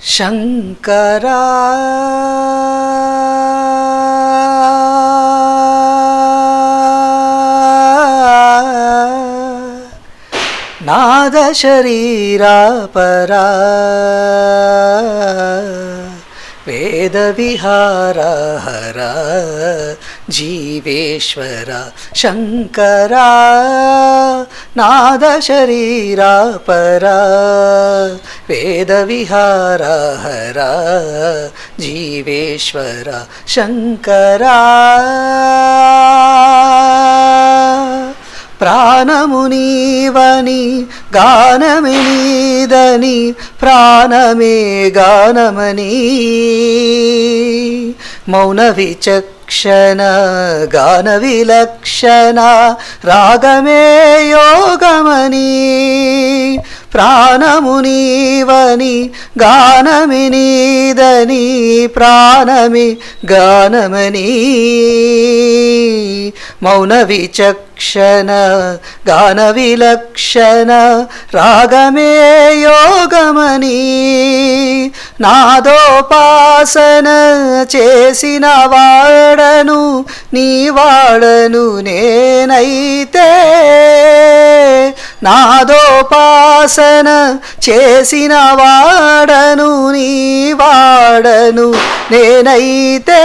शङ्करा नाद शरीरा परा वेद विहारा हरा जीवेश्वरा शङ्करा नाद शरीरा परा वेद विहारा हरा जीवेश्वरा शङ्करा प्राणमुनीवनि गानमे नीदनि प्राणमे गानमनी मौन विचक्षण गान विलक्षण रागमे योगमनी प्राणमुनीवनि गानमे नीदनि प्राणमे गानमनी मौन विचक्षण गान विलक्षण रागमे योगमनी नादोपासन చేసిన వాడను నీ వాడను నేనైతే నాదోపాసన చేసిన వాడను నీ వాడను నేనైతే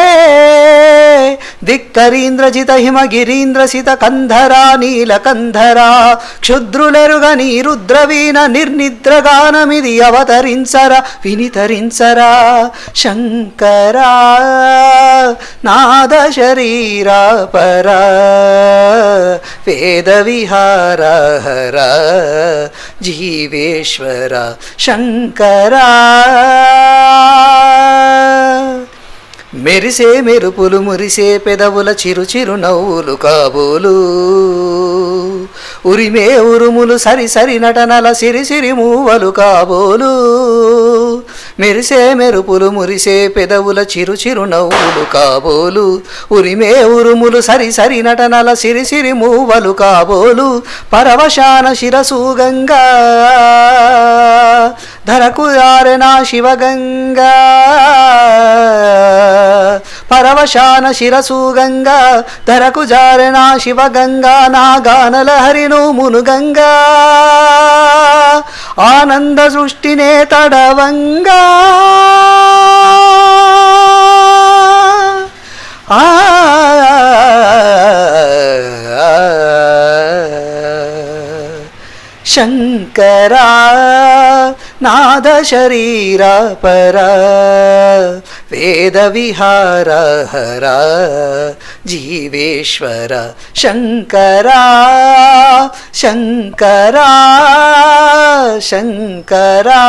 ధిక్కరీంద్రజిత హిమగిరీంద్రసిత కంధరా నీలకంధరా క్షుద్రులెరుగని రుద్రవీణ నిర్నిద్రగానమిది అవతరించరా వినితరించరా శంకరా నాద శరీరా పరా వేద విహార హరా జీవేశ్వర శంకరా మెరిసే మెరుపులు మురిసే పెదవుల చిరు చిరు నవ్వులు కాబోలు ఉరిమే ఉరుములు సరి సరి నటనల సిరి సిరి మూవలు కాబోలు మెరిసే మెరుపులు మురిసే పెదవుల చిరు చిరు నవ్వులు కాబోలు ఉరిమే ఉరుములు సరి సరి నటనల సిరి సిరి మూవలు కాబోలు పరవశాన శిరసు గంగా ధరకు ఆరెనా శివగంగా పరవశాన శిరసు గంగా ధరకు జారెనా శివగంగా నా గానలహరిను మునుగంగా ఆనంద సృష్టినే తడవంగా శంకరా నాద శరీరా పరా వేద విహార హరా జీవేశ్వర శంకరా శంకరా శంకరా